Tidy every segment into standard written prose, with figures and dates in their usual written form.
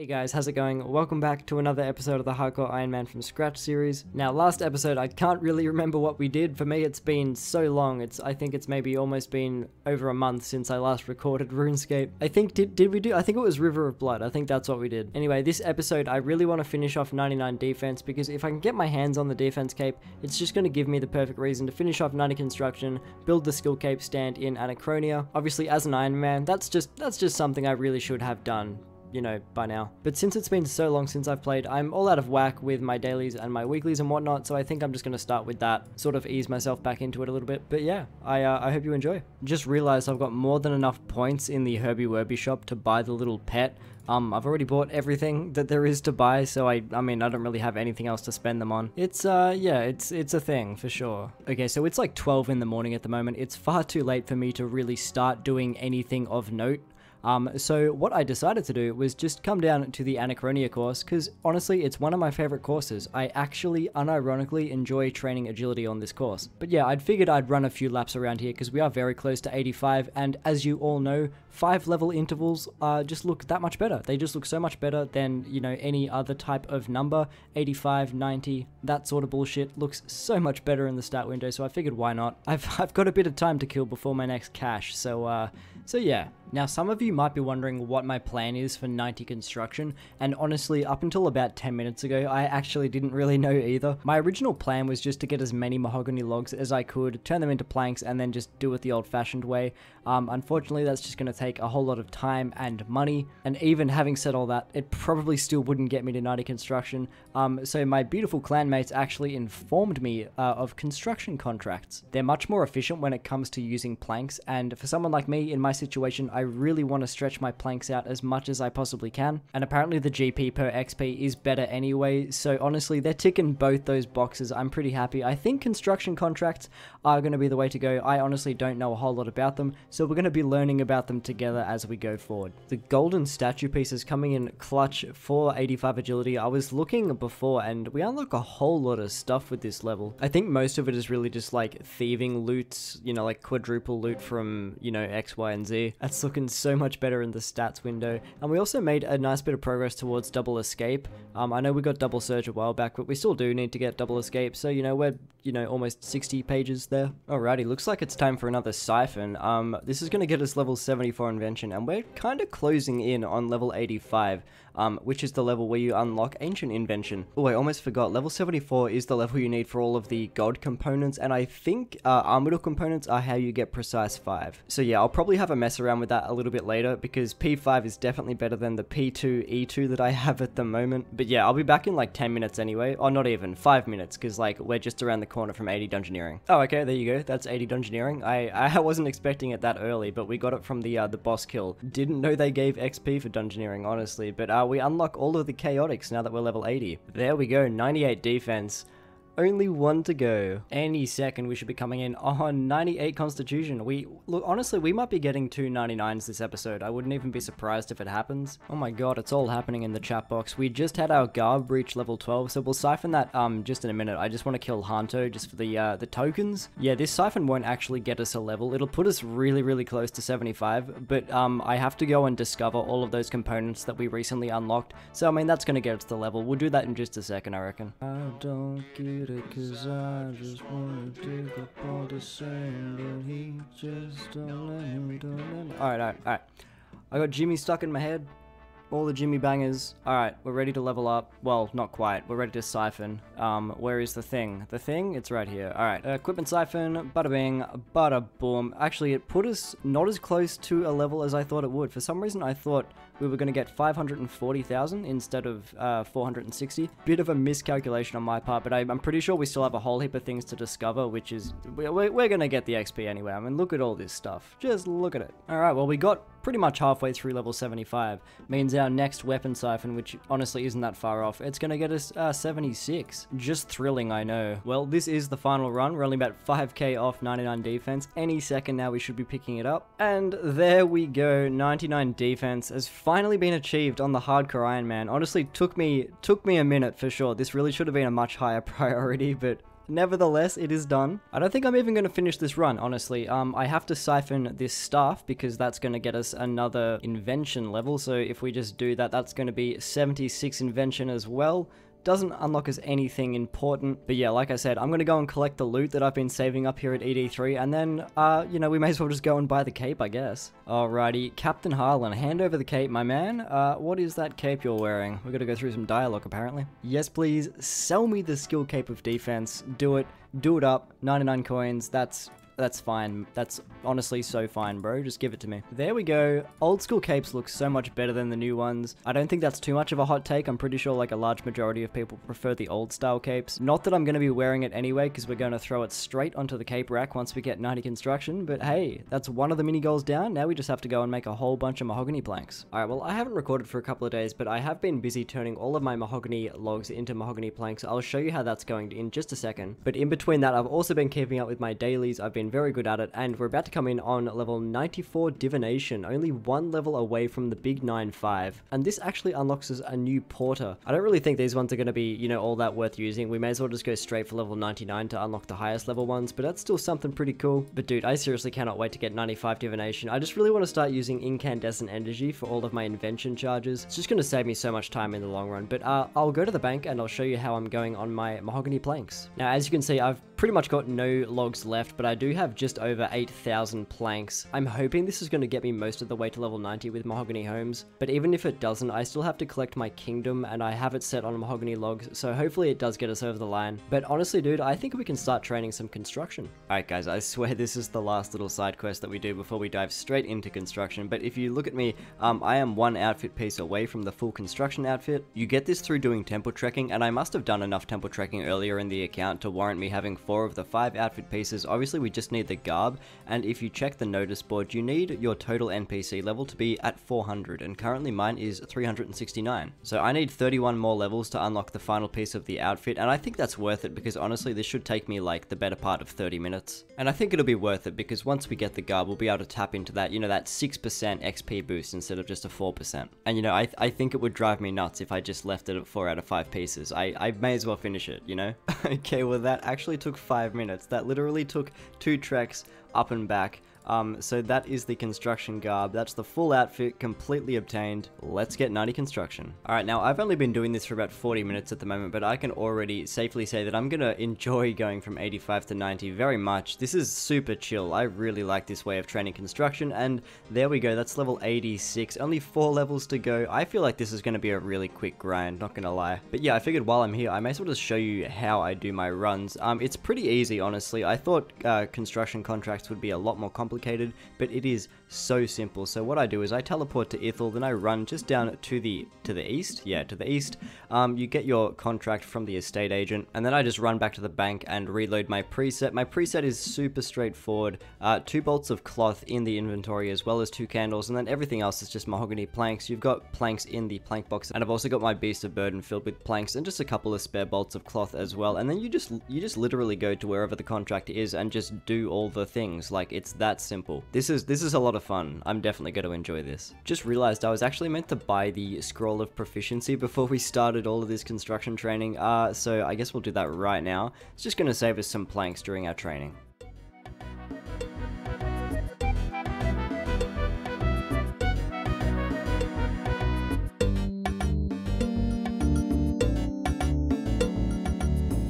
guys, how's it going? Welcome back to another episode of the Hardcore Iron Man from Scratch series. Now, last episode, I can't really remember what we did. For me, it's been so long. I think it's maybe almost been over a month since I last recorded RuneScape. I think, did we do? I think it was River of Blood. I think that's what we did. Anyway, this episode, I really want to finish off 99 defense because if I can get my hands on the defense cape, it's just going to give me the perfect reason to finish off 90 construction, build the skill cape stand in Anachronia. Obviously, as an Iron Man, that's just something I really should have done, you know, by now. But since it's been so long since I've played, I'm all out of whack with my dailies and my weeklies and whatnot, so I think I'm just going to start with that, sort of ease myself back into it a little bit. But yeah, I hope you enjoy. Just realized I've got more than enough points in the Herbie Werby shop to buy the little pet. I've already bought everything that there is to buy, so I mean, I don't really have anything else to spend them on. It's, yeah, it's a thing, for sure. Okay, so it's like 12 in the morning at the moment. It's far too late for me to really start doing anything of note. So what I decided to do was just come down to the Anachronia course, because honestly, it's one of my favorite courses. I actually, unironically, enjoy training agility on this course. But yeah, I'd figured I'd run a few laps around here, because we are very close to 85, and as you all know, 5-level intervals just look that much better. They just look so much better than, you know, any other type of number. 85, 90, that sort of bullshit looks so much better in the stat window, so I figured why not. I've got a bit of time to kill before my next cache, so yeah. Now, some of you might be wondering what my plan is for 90 construction, and honestly, up until about 10 minutes ago, I actually didn't really know either. My original plan was just to get as many mahogany logs as I could, turn them into planks, and then just do it the old-fashioned way. Unfortunately, that's just going to take a whole lot of time and money, and even having said all that, it probably still wouldn't get me to 90 construction, so my beautiful clanmates actually informed me of construction contracts. They're much more efficient when it comes to using planks, and for someone like me, in my situation, I really want to stretch my planks out as much as I possibly can, and apparently the GP per XP is better anyway, so honestly, they're ticking both those boxes. I'm pretty happy. I think construction contracts are going to be the way to go. I honestly don't know a whole lot about them, so we're going to be learning about them together as we go forward. The golden statue piece is coming in clutch for 85 agility. I was looking before, and we unlock a whole lot of stuff with this level. I think most of it is really just like thieving loots, you know, like quadruple loot from, you know, X, Y, and Z. That's looking so much better in the stats window. And we also made a nice bit of progress towards double escape. I know we got double surge a while back, but we still do need to get double escape. So, you know, we're, you know, almost 60 pages there. Alrighty, looks like it's time for another siphon. This is going to get us level 74 invention, and we're kind of closing in on level 85. Which is the level where you unlock Ancient Invention. Oh, I almost forgot, level 74 is the level you need for all of the God components, and I think Armador components are how you get Precise 5. So yeah, I'll probably have a mess around with that a little bit later, because P5 is definitely better than the P2 E2 that I have at the moment. But yeah, I'll be back in like 10 minutes anyway, or not even, 5 minutes, because like, we're just around the corner from 80 Dungeoneering. Oh, okay, there you go, that's 80 Dungeoneering. I wasn't expecting it that early, but we got it from the boss kill. Didn't know they gave XP for Dungeoneering, honestly, but we unlock all of the chaotics now that we're level 80. There we go, 98 defense. Only one to go. Any second we should be coming in on 98 constitution. Look, honestly, we might be getting 2 99s this episode. I wouldn't even be surprised if it happens. Oh my god, it's all happening in the chat box. We just had our Garb reach level 12, so we'll siphon that just in a minute. I just want to kill Hanto just for the tokens. Yeah, this siphon won't actually get us a level. It'll put us really, really close to 75, but I have to go and discover all of those components that we recently unlocked. So I mean, that's going to get us to the level. We'll do that in just a second, I reckon. I don't get it, cause I just wanna dig up all the sand, and he just don't let him. Alright. I got Jimmy stuck in my head. All the Jimmy bangers. Alright, we're ready to level up. Well, not quite. We're ready to siphon. Where is the thing? The thing? It's right here. Alright, equipment siphon, bada bing, bada boom. Actually, it put us not as close to a level as I thought it would. For some reason, I thought we were going to get 540,000 instead of 460. Bit of a miscalculation on my part, but I'm pretty sure we still have a whole heap of things to discover, which is, we're going to get the XP anyway. I mean, look at all this stuff. Just look at it. Alright, well, we got pretty much halfway through level 75. Means our next weapon siphon, which honestly isn't that far off, it's going to get us 76. Just thrilling, I know. Well, this is the final run. We're only about 5k off 99 defense. Any second now we should be picking it up. And there we go. 99 defense has finally been achieved on the Hardcore Iron Man. Honestly, took me a minute for sure. This really should have been a much higher priority, but nevertheless, it is done. I don't think I'm even going to finish this run, honestly. I have to siphon this staff because that's going to get us another invention level. So if we just do that, that's going to be 76 invention as well. Doesn't unlock us anything important, but yeah, like I said, I'm going to go and collect the loot that I've been saving up here at ED3, and then, you know, we may as well just go and buy the cape, I guess. Alrighty, Captain Harlan, hand over the cape, my man. What is that cape you're wearing? We're going to go through some dialogue, apparently. Yes, please, sell me the skill cape of defense. Do it up, 99 coins, that's fine. That's honestly so fine, bro. Just give it to me. There we go. Old school capes look so much better than the new ones. I don't think that's too much of a hot take. I'm pretty sure like a large majority of people prefer the old style capes. Not that I'm going to be wearing it anyway, because we're going to throw it straight onto the cape rack once we get 90 construction. But hey, that's one of the mini goals down. Now we just have to go and make a whole bunch of mahogany planks. Alright, well, I haven't recorded for a couple of days, but I have been busy turning all of my mahogany logs into mahogany planks. I'll show you how that's going in just a second. But in between that, I've also been keeping up with my dailies. I've been very good at it, and we're about to come in on level 94 divination, only one level away from the big 9-5, and this actually unlocks us a new porter. I don't really think these ones are going to be, you know, all that worth using. We may as well just go straight for level 99 to unlock the highest level ones, but that's still something pretty cool. But dude, I seriously cannot wait to get 95 divination. I just really want to start using incandescent energy for all of my invention charges. It's just going to save me so much time in the long run. But I'll go to the bank and I'll show you how I'm going on my mahogany planks. Now, as you can see, I've pretty much got no logs left, but I do have just over 8,000 planks. I'm hoping this is going to get me most of the way to level 90 with mahogany homes, but even if it doesn't, I still have to collect my kingdom, and I have it set on mahogany logs, so hopefully it does get us over the line. But honestly, dude, I think we can start training some construction. Alright guys, I swear this is the last little side quest that we do before we dive straight into construction, but if you look at me, I am one outfit piece away from the full construction outfit. You get this through doing temple trekking, and I must have done enough temple trekking earlier in the account to warrant me having 4 of the 5 outfit pieces. Obviously we just need the garb, and if you check the notice board, you need your total NPC level to be at 400, and currently mine is 369. So I need 31 more levels to unlock the final piece of the outfit, and I think that's worth it because honestly this should take me like the better part of 30 minutes. And I think it'll be worth it because once we get the garb, we'll be able to tap into that, you know, that 6% XP boost instead of just a 4%. And you know, I think it would drive me nuts if I just left it at 4 out of 5 pieces. I may as well finish it, you know? Okay, well that actually took 5 minutes. That literally took 2 treks up and back. So that is the construction garb. That's the full outfit, completely obtained. Let's get 90 construction. Alright, now I've only been doing this for about 40 minutes at the moment, but I can already safely say that I'm gonna enjoy going from 85 to 90 very much. This is super chill. I really like this way of training construction, and there we go. That's level 86. Only 4 levels to go. I feel like this is gonna be a really quick grind, not gonna lie. But yeah, I figured while I'm here, I may as well just show you how I do my runs. It's pretty easy, honestly. I thought construction contracts would be a lot more complicated, but it is so simple. So what I do is I teleport to Ithel, then I run just down to the east. Yeah, to the east. You get your contract from the estate agent, and then I just run back to the bank and reload my preset. My preset is super straightforward. 2 bolts of cloth in the inventory as well as 2 candles, and then everything else is just mahogany planks. You've got planks in the plank box, and I've also got my beast of burden filled with planks and just a couple of spare bolts of cloth as well. And then you just literally go to wherever the contract is and just do all the things. Like, it's that simple. This is a lot of fun. I'm definitely going to enjoy this. Just realized I was actually meant to buy the scroll of proficiency before we started all of this construction training. So I guess we'll do that right now. It's just going to save us some planks during our training.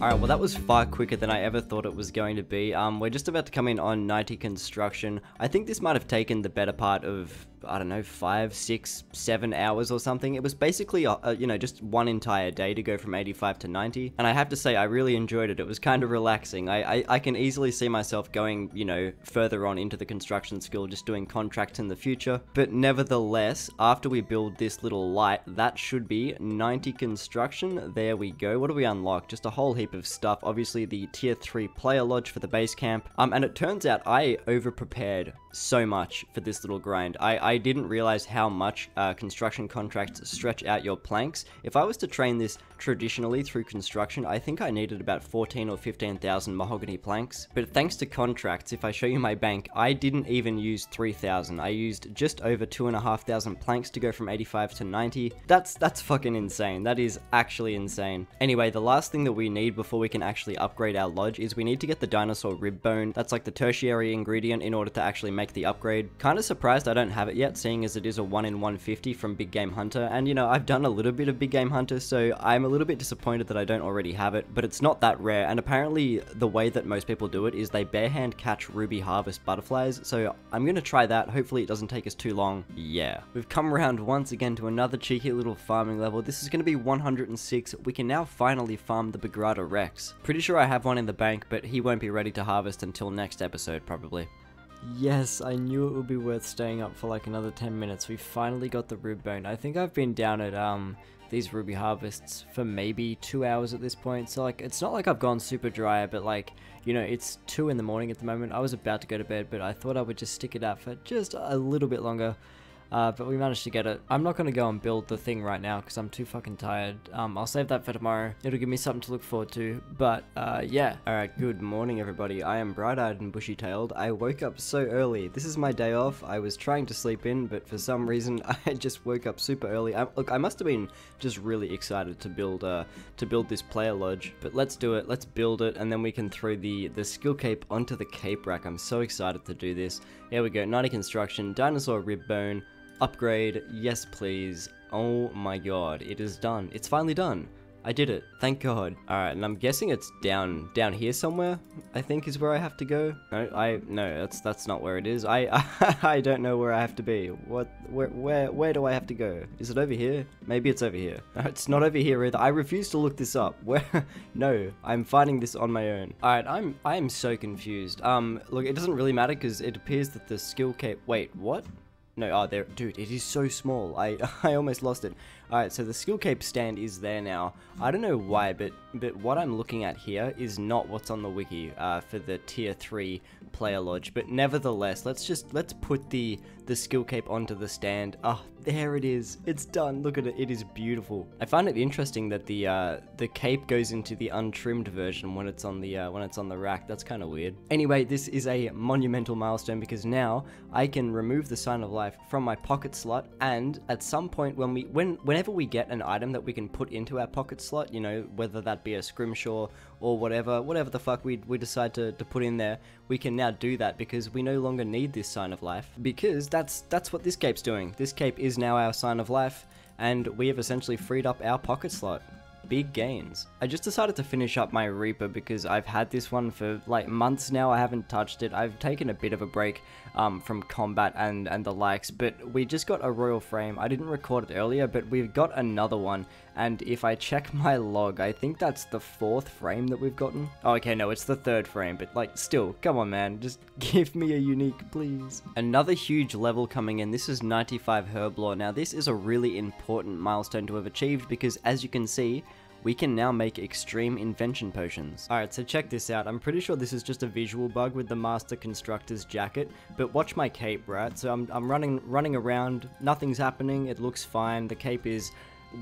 Alright, well that was far quicker than I ever thought it was going to be. We're just about to come in on 90 construction. I think this might have taken the better part of, I don't know, 5, 6, 7 hours or something. It was basically, you know, just one entire day to go from 85 to 90. And I have to say, I really enjoyed it. It was kind of relaxing. I can easily see myself going, you know, further on into the construction skill, just doing contracts in the future. But nevertheless, after we build this little light, that should be 90 construction. There we go. What do we unlock? Just a whole heap of stuff. Obviously, the tier 3 player lodge for the base camp. And it turns out I over-prepared so much for this little grind. I didn't realize how much construction contracts stretch out your planks. If I was to train this traditionally through construction, I think I needed about 14 or 15,000 mahogany planks. But thanks to contracts, if I show you my bank, I didn't even use 3,000. I used just over 2,500 planks to go from 85 to 90. That's fucking insane. That is actually insane. Anyway, the last thing that we need before we can actually upgrade our lodge is we need to get the dinosaur rib bone. That's like the tertiary ingredient in order to actually make the upgrade. Kind of surprised I don't have it yet, seeing as it is a 1 in 150 from Big Game Hunter, and you know, I've done a little bit of Big Game Hunter, so I'm a little bit disappointed that I don't already have it, but it's not that rare, and apparently the way that most people do it is they barehand catch ruby harvest butterflies, so I'm gonna try that. Hopefully it doesn't take us too long. Yeah. We've come around once again to another cheeky little farming level. This is gonna be 106. We can now finally farm the Begrada Rex. Pretty sure I have one in the bank, but he won't be ready to harvest until next episode, probably. Yes, I knew it would be worth staying up for like another 10 minutes. We finally got the rib bone. I think I've been down at these ruby harvests for maybe 2 hours at this point, so like it's not like I've gone super dry, but like, you know, it's 2 in the morning at the moment. I was about to go to bed, but I thought I would just stick it out for just a little bit longer. But we managed to get it. I'm not going to go and build the thing right now because I'm too fucking tired. I'll save that for tomorrow. It'll give me something to look forward to. But, yeah. Alright, good morning, everybody. I am bright-eyed and bushy-tailed. I woke up so early. This is my day off. I was trying to sleep in, but for some reason, I just woke up super early. Look, I must have been just really excited to build this player lodge. But let's do it. Let's build it, and then we can throw the skill cape onto the cape rack. I'm so excited to do this. Here we go. 90 construction, dinosaur rib bone. Upgrade, yes please. Oh my god, it is done. It's finally done. I did it, thank god. Alright, and I'm guessing it's down here somewhere, I think is where I have to go. No, that's not where it is. I don't know where I have to be. Where do I have to go? Is it over here? Maybe it's over here. No, it's not over here either. I refuse to look this up. No, I'm finding this on my own. Alright, I am so confused. Look, it doesn't really matter because it appears that the skill cape, wait, what? No, oh, there, dude, it is so small. I almost lost it. Alright, so the skill cape stand is there now. I don't know why, but what I'm looking at here is not what's on the wiki for the tier 3 player lodge. But nevertheless, let's put the skill cape onto the stand. Oh, there it is. It's done. Look at it. It is beautiful. I find it interesting that the cape goes into the untrimmed version when it's on the rack. That's kind of weird. Anyway, this is a monumental milestone because now I can remove the sign of life from my pocket slot, and at some point whenever we get an item that we can put into our pocket slot, you know, whether that be a scrimshaw or whatever the fuck we decide to put in there, we can now do that because we no longer need this sign of life, because that's what this cape's doing. This cape is now our sign of life, and we have essentially freed up our pocket slot. Big gains. I just decided to finish up my Reaper because I've had this one for like months now. I haven't touched it. I've taken a bit of a break from combat and the likes, but we just got a royal frame. I didn't record it earlier, but we've got another one, and if I check my log, I think that's the 4th frame that we've gotten. Oh, okay, no, it's the 3rd frame, but like, still, come on, man, just give me a unique, please. Another huge level coming in. This is 95 Hellllooooo. Now, this is a really important milestone to have achieved because, as you can see, we can now make extreme invention potions. Alright, so check this out. I'm pretty sure this is just a visual bug with the Master Constructor's jacket, but watch my cape, right? So I'm running around, nothing's happening, it looks fine, the cape is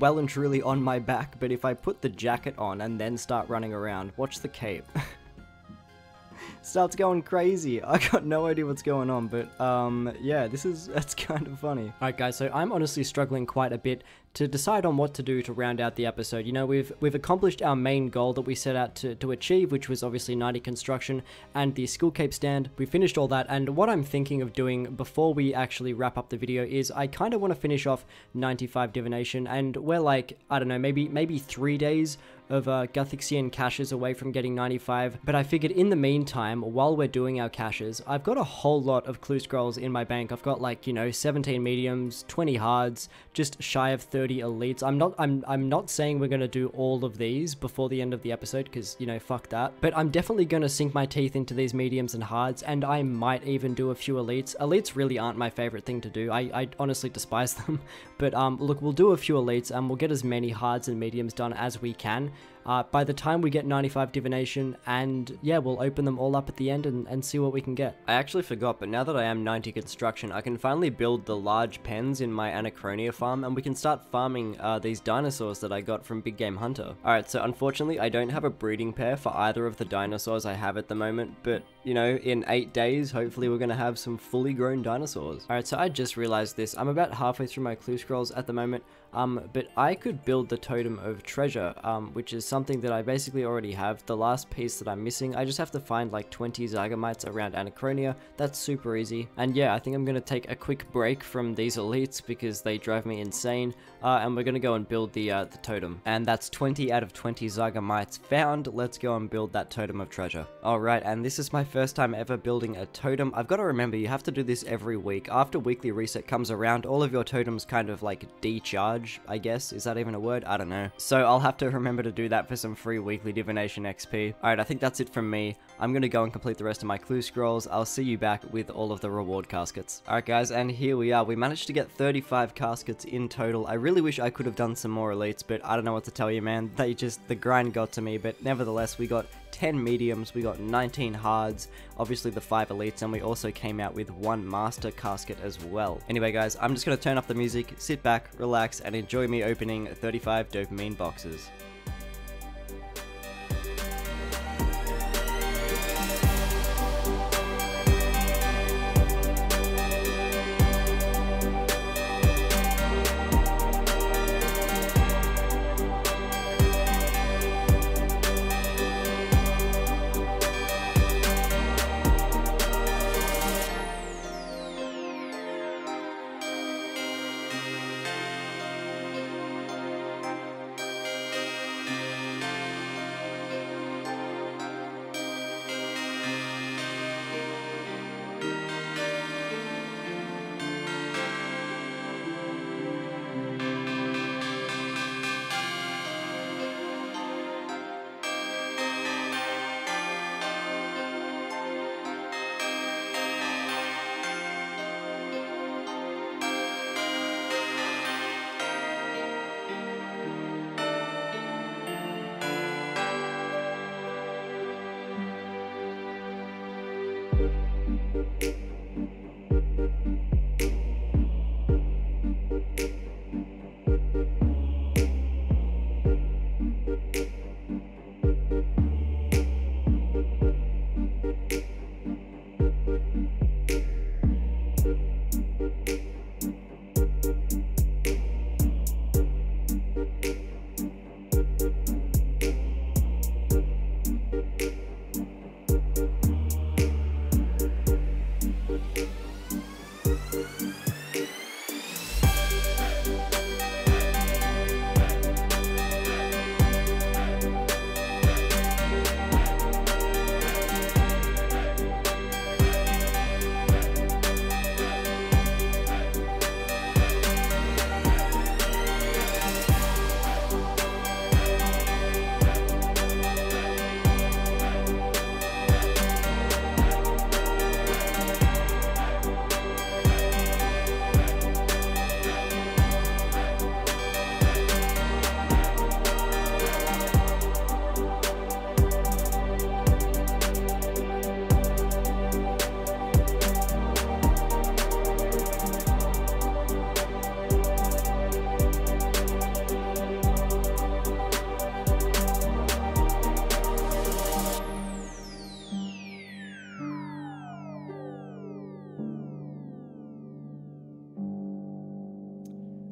well and truly on my back, but if I put the jacket on and then start running around, watch the cape. Starts going crazy. I got no idea what's going on, but yeah, that's kind of funny. Alright guys, so I'm honestly struggling quite a bit to decide on what to do to round out the episode. You know, we've accomplished our main goal that we set out to achieve, which was obviously 90 construction and the skill cape stand. We finished all that, and what I'm thinking of doing before we actually wrap up the video is I kind of want to finish off 95 divination, and we're like, I don't know, maybe 3 days of Guthixian caches away from getting 95, but I figured in the meantime, while we're doing our caches, I've got a whole lot of clue scrolls in my bank. I've got like, you know, 17 mediums, 20 hards, just shy of 30 elites. I'm not saying we're gonna do all of these before the end of the episode, because, you know, fuck that, but I'm definitely gonna sink my teeth into these mediums and hards, and I might even do a few elites. Elites really aren't my favorite thing to do. I honestly despise them, but look, we'll do a few elites and we'll get as many hards and mediums done as we can. by the time we get 95 divination, and yeah, we'll open them all up at the end and see what we can get. I actually forgot, but now that I am 90 construction, I can finally build the large pens in my Anachronia farm, and we can start farming these dinosaurs that I got from Big Game Hunter. Alright, so unfortunately I don't have a breeding pair for either of the dinosaurs I have at the moment, but you know, in 8 days, hopefully we're gonna have some fully grown dinosaurs. Alright, so I just realized this. I'm about halfway through my clue scrolls at the moment, but I could build the Totem of Treasure, which is something that I basically already have. The last piece that I'm missing, I just have to find like 20 Zygomites around Anachronia. That's super easy. And yeah, I think I'm gonna take a quick break from these elites because they drive me insane, and we're gonna go and build the totem. And that's 20 out of 20 Zygomites found. Let's go and build that Totem of Treasure. Alright, and this is my first time ever building a totem. I've got to remember, you have to do this every week. After weekly reset comes around, all of your totems kind of like decharge, I guess. Is that even a word? I don't know. So I'll have to remember to do that for some free weekly divination XP. Alright, I think that's it from me. I'm gonna go and complete the rest of my clue scrolls. I'll see you back with all of the reward caskets. Alright guys, and here we are. We managed to get 35 caskets in total. I really wish I could have done some more elites, but I don't know what to tell you, man. The grind got to me, but nevertheless, we got 10 mediums, we got 19 hards, obviously the 5 elites, and we also came out with 1 master casket as well. Anyway guys, I'm just gonna turn up the music, sit back, relax, and enjoy me opening 35 dopamine boxes.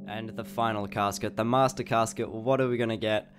And the final casket, the master casket. What are we gonna get?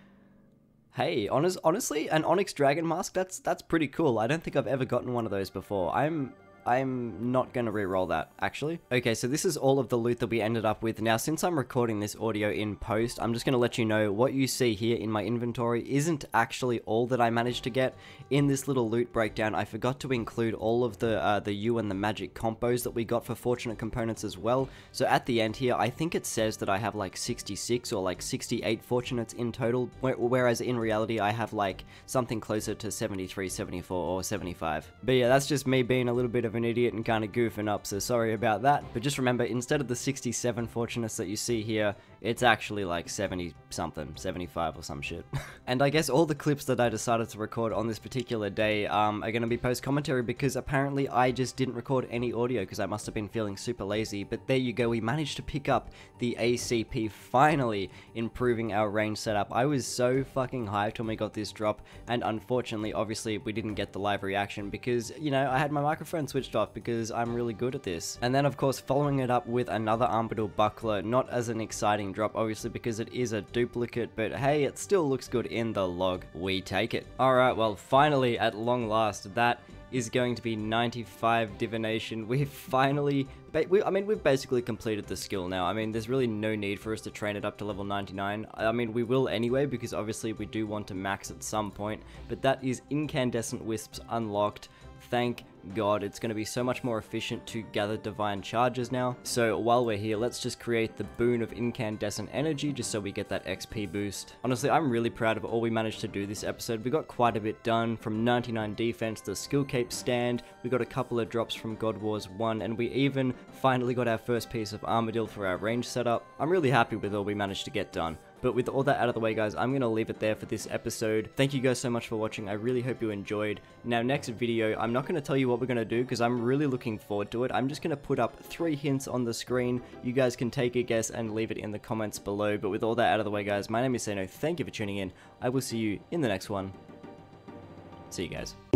Hey, honestly, an Onyx Dragon Mask, that's pretty cool. I don't think I've ever gotten one of those before. I'm not going to re-roll that, actually. Okay, so this is all of the loot that we ended up with. Now, since I'm recording this audio in post, I'm just going to let you know what you see here in my inventory isn't actually all that I managed to get. In this little loot breakdown, I forgot to include all of the U and the magic compos that we got for fortunate components as well. So at the end here, I think it says that I have like 66 or like 68 fortunates in total, whereas in reality, I have like something closer to 73, 74, or 75. But yeah, that's just me being a little bit of an idiot and kind of goofing up, so sorry about that. But just remember, instead of the 67 fortunates that you see here, It's actually like 70 something, 75 or some shit. And I guess all the clips that I decided to record on this particular day are going to be post commentary, because apparently I just didn't record any audio because I must have been feeling super lazy. But there you go, we managed to pick up the ACP, finally improving our range setup. I was so fucking hyped when we got this drop, and unfortunately, obviously, we didn't get the live reaction because, you know, I had my microphone switched off because I'm really good at this. And then, of course, following it up with another Armadillo buckler, not as an exciting drop, obviously, because it is a duplicate, but hey, it still looks good in the log. We take it. Alright, well, finally, at long last, that is going to be 95 divination. We've finally, we've basically completed the skill now. I mean, there's really no need for us to train it up to level 99. I mean, we will anyway, because obviously we do want to max at some point, but that is incandescent wisps unlocked. Thank God, it's going to be so much more efficient to gather divine charges now. So while we're here, let's just create the boon of incandescent energy just so we get that XP boost. Honestly, I'm really proud of all we managed to do this episode. We got quite a bit done, from 99 defense to skill cape stand. We got a couple of drops from God Wars 1, and we even finally got our first piece of Armadillo for our range setup. I'm really happy with all we managed to get done. But with all that out of the way, guys, I'm going to leave it there for this episode. Thank you guys so much for watching. I really hope you enjoyed. Now, next video, I'm not going to tell you what we're going to do because I'm really looking forward to it. I'm just going to put up 3 hints on the screen. You guys can take a guess and leave it in the comments below. But with all that out of the way, guys, my name is Sano. Thank you for tuning in. I will see you in the next one. See you guys.